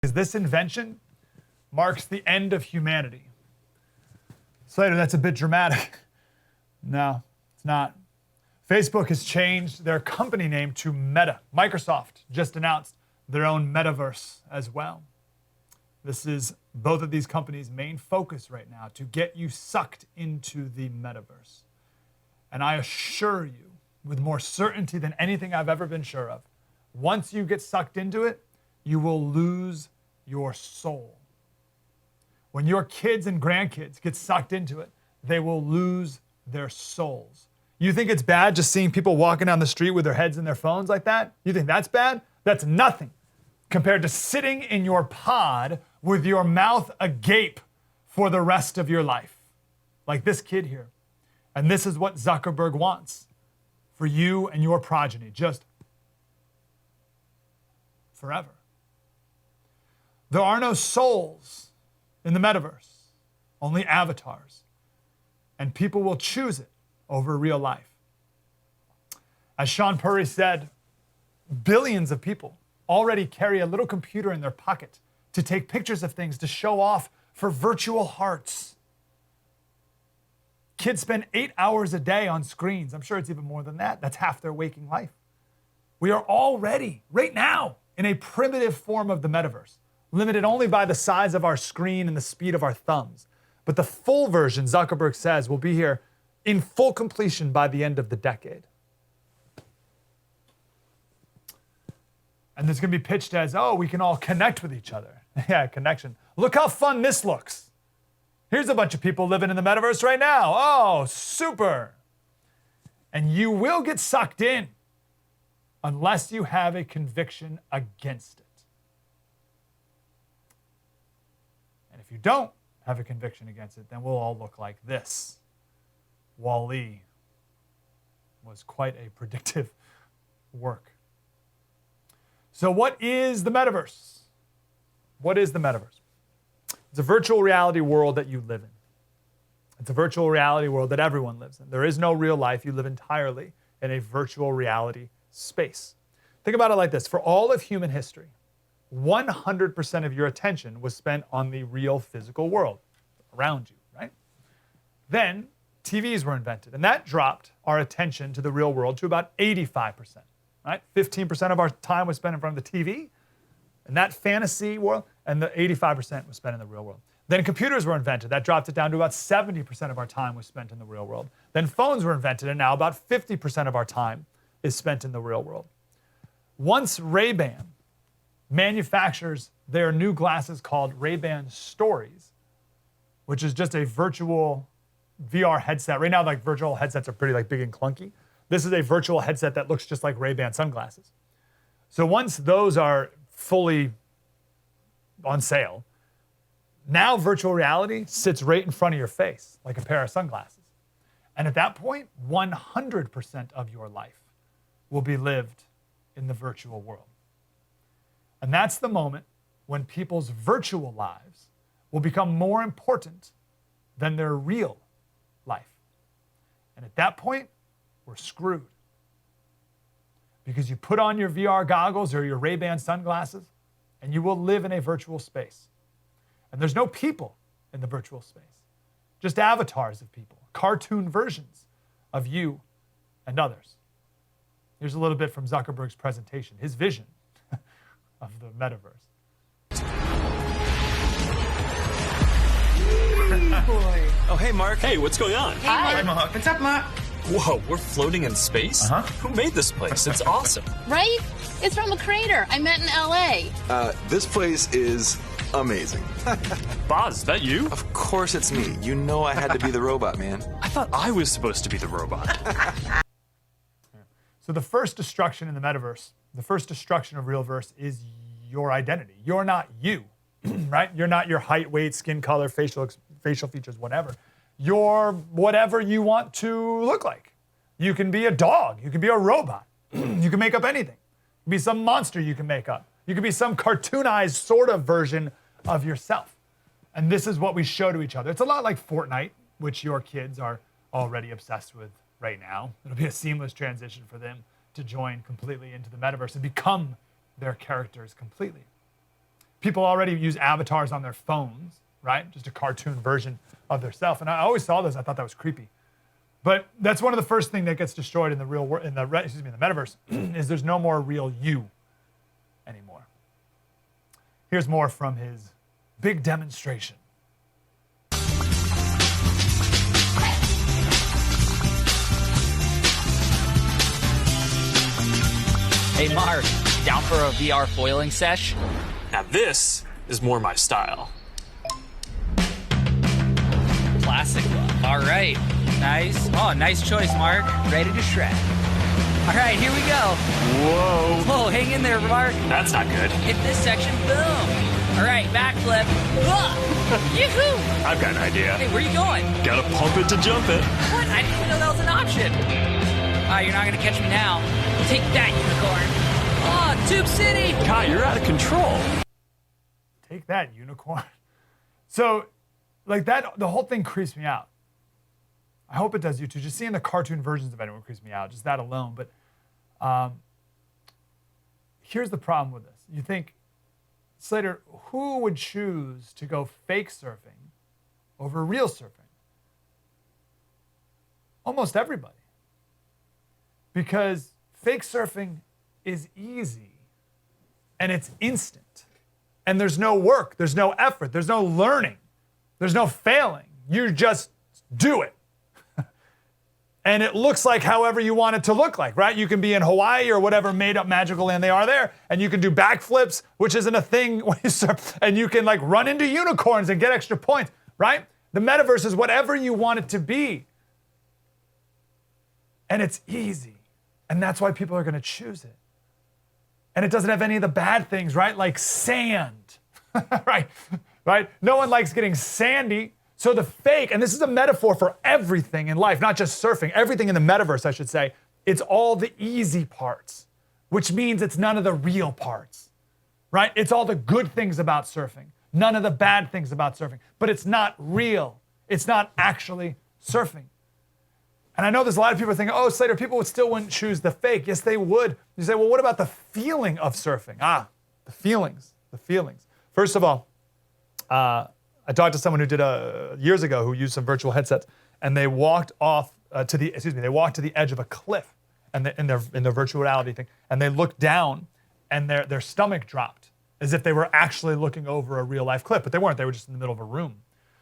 Because this invention marks the end of humanity. Slater, that's a bit dramatic. No, it's not. Facebook has changed their company name to Meta. Microsoft just announced their own Metaverse as well. This is both of these companies' main focus right now, to get you sucked into the Metaverse. And I assure you, with more certainty than anything I've ever been sure of, once you get sucked into it, you will lose your soul. When your kids and grandkids get sucked into it, they will lose their souls. You think it's bad just seeing people walking down the street with their heads in their phones like that? You think that's bad? That's nothing compared to sitting in your pod with your mouth agape for the rest of your life, like this kid here. And this is what Zuckerberg wants for you and your progeny, just forever. There are no souls in the metaverse, only avatars. And people will choose it over real life. As Sean Puri said, billions of people already carry a little computer in their pocket to take pictures of things to show off for virtual hearts. Kids spend 8 hours a day on screens. I'm sure it's even more than that. That's half their waking life. We are already, right now, in a primitive form of the metaverse, limited only by the size of our screen and the speed of our thumbs. But the full version, Zuckerberg says, will be here in full completion by the end of the decade. And this is going to be pitched as, oh, we can all connect with each other. Yeah, connection. Look how fun this looks. Here's a bunch of people living in the metaverse right now. Oh, super. And you will get sucked in unless you have a conviction against it. And if you don't have a conviction against it, then we'll all look like this. Wall-E was quite a predictive work. So what is the metaverse? What is the metaverse? It's a virtual reality world that you live in. It's a virtual reality world that everyone lives in. There is no real life. You live entirely in a virtual reality space. Think about it like this. For all of human history, 100% of your attention was spent on the real physical world around you, right? Then TVs were invented, and that dropped our attention to the real world to about 85%, right? 15% of our time was spent in front of the TV, and that fantasy world, and the 85% was spent in the real world. Then computers were invented. That dropped it down to about 70% of our time was spent in the real world. Then phones were invented, and now about 50% of our time is spent in the real world. Once Ray-Ban manufactures their new glasses called Ray-Ban Stories, which is just a virtual VR headset. Right now, like virtual headsets are pretty like big and clunky. This is a virtual headset that looks just like Ray-Ban sunglasses. So once those are fully on sale, now virtual reality sits right in front of your face, like a pair of sunglasses. And at that point, 100% of your life will be lived in the virtual world. And that's the moment when people's virtual lives will become more important than their real life. And at that point, we're screwed. Because you put on your VR goggles or your Ray-Ban sunglasses, and you will live in a virtual space. And there's no people in the virtual space, just avatars of people, cartoon versions of you and others. Here's a little bit from Zuckerberg's presentation, his vision of the metaverse. Boy. Oh, hey, Mark. Hey, what's going on? Hi, Mark. What's up, Mark? Whoa, we're floating in space? Uh-huh. Who made this place? It's awesome. Right? It's from a creator I met in LA. This place is amazing. Boz, is that you? Of course it's me. You know I had to be the robot, man. I thought I was supposed to be the robot. So the first destruction in the metaverse, the first destruction of realverse is your identity. You're not you, right? You're not your height, weight, skin color, facial features, whatever. You're whatever you want to look like. You can be a dog. You can be a robot. You can make up anything. You can be some monster you can make up. You can be some cartoonized sort of version of yourself. And this is what we show to each other. It's a lot like Fortnite, which your kids are already obsessed with right now. It'll be a seamless transition for them to join completely into the metaverse and become their characters completely. People already use avatars on their phones, right? Just a cartoon version of their self. And I always saw this. I thought that was creepy. But that's one of the first things that gets destroyed in the real world, in the metaverse, is there's no more real you anymore. Here's more from his big demonstration. Hey Mark, down for a VR foiling sesh? Now this is more my style. Classic look. All right. Nice. Oh, nice choice, Mark. Ready to shred. All right, here we go. Whoa. Whoa, hang in there, Mark. That's not good. Hit this section, boom. All right, backflip. Yoo-hoo! I've got an idea. Hey, where you going? Gotta pump it to jump it. What? I didn't even know that was an option. You're not gonna catch me now. Take that, unicorn. Oh, Tube City. God, you're out of control. Take that, unicorn. So, like that, the whole thing creeps me out. I hope it does you too. Just seeing the cartoon versions of anyone creeps me out, just that alone. But here's the problem with this. You think, Slater, who would choose to go fake surfing over real surfing? Almost everybody. Because fake surfing is easy and it's instant. And there's no work, there's no effort, there's no learning, there's no failing. You just do it. And it looks like however you want it to look like, right? You can be in Hawaii or whatever made up magical land they are there, and you can do backflips, which isn't a thing when you surf, and you can like run into unicorns and get extra points, right? The metaverse is whatever you want it to be. And it's easy. And that's why people are gonna choose it. And it doesn't have any of the bad things, right? Like sand, right? No one likes getting sandy. So the fake, and this is a metaphor for everything in life, not just surfing, everything in the metaverse, I should say, it's all the easy parts, which means it's none of the real parts, right? It's all the good things about surfing, none of the bad things about surfing, but it's not real. It's not actually surfing. And I know there's a lot of people thinking, oh, Slater, people wouldn't choose the fake. Yes, they would. You say, well, what about the feeling of surfing? The feelings. First of all, I talked to someone who did years ago who used some virtual headsets, and they walked to the edge of a cliff, and in their virtual reality thing, and they looked down, and their stomach dropped, as if they were actually looking over a real life cliff, but they weren't. They were just in the middle of a room.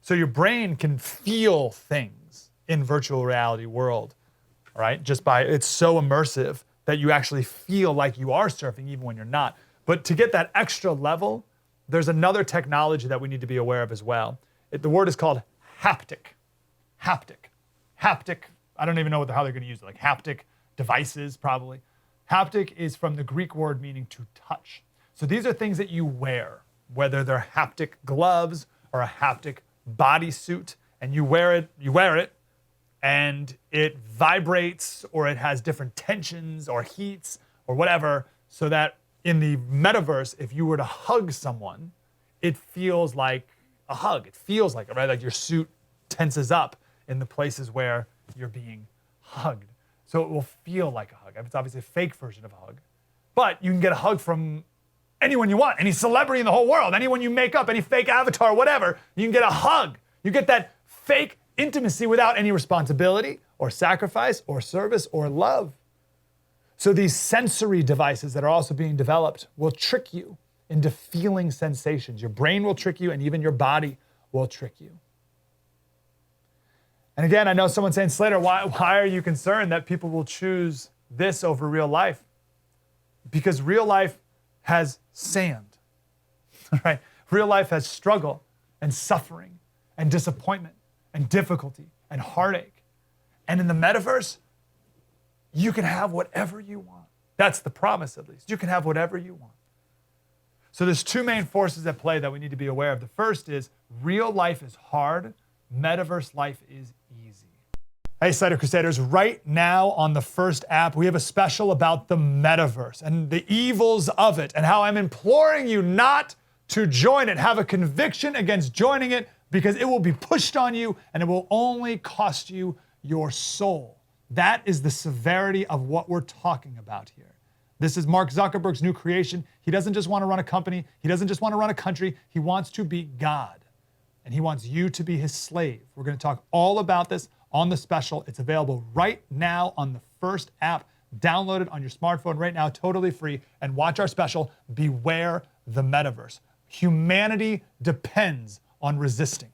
So your brain can feel things in virtual reality world, all right? It's so immersive that you actually feel like you are surfing even when you're not. But to get that extra level, there's another technology that we need to be aware of as well. The word is called haptic. Haptic. I don't even know how they're going to use it. Like haptic devices, probably. Haptic is from the Greek word meaning to touch. So these are things that you wear, whether they're haptic gloves or a haptic bodysuit, and you wear it, and it vibrates or it has different tensions or heats or whatever, so that in the metaverse, if you were to hug someone, it feels like a hug. It feels like it, right? Like your suit tenses up in the places where you're being hugged. So it will feel like a hug. It's obviously a fake version of a hug. But you can get a hug from anyone you want, any celebrity in the whole world, anyone you make up, any fake avatar, whatever. You can get a hug. You get that fake intimacy without any responsibility or sacrifice or service or love. So these sensory devices that are also being developed will trick you into feeling sensations. Your brain will trick you, and even your body will trick you. And again, I know someone saying, Slater, why are you concerned that people will choose this over real life? Because real life has sand, right? Real life has struggle and suffering and disappointment and difficulty and heartache. And in the metaverse, you can have whatever you want. That's the promise, at least. You can have whatever you want. So there's two main forces at play that we need to be aware of. The first is real life is hard, metaverse life is easy. Hey, Slater Crusaders, right now on the first app, we have a special about the metaverse and the evils of it and how I'm imploring you not to join it. Have a conviction against joining it because it will be pushed on you and it will only cost you your soul. That is the severity of what we're talking about here. This is Mark Zuckerberg's new creation. He doesn't just want to run a company. He doesn't just want to run a country. He wants to be God. And he wants you to be his slave. We're going to talk all about this on the special. It's available right now on the first app. Download it on your smartphone right now, totally free. And watch our special, Beware the Metaverse. Humanity depends on resisting.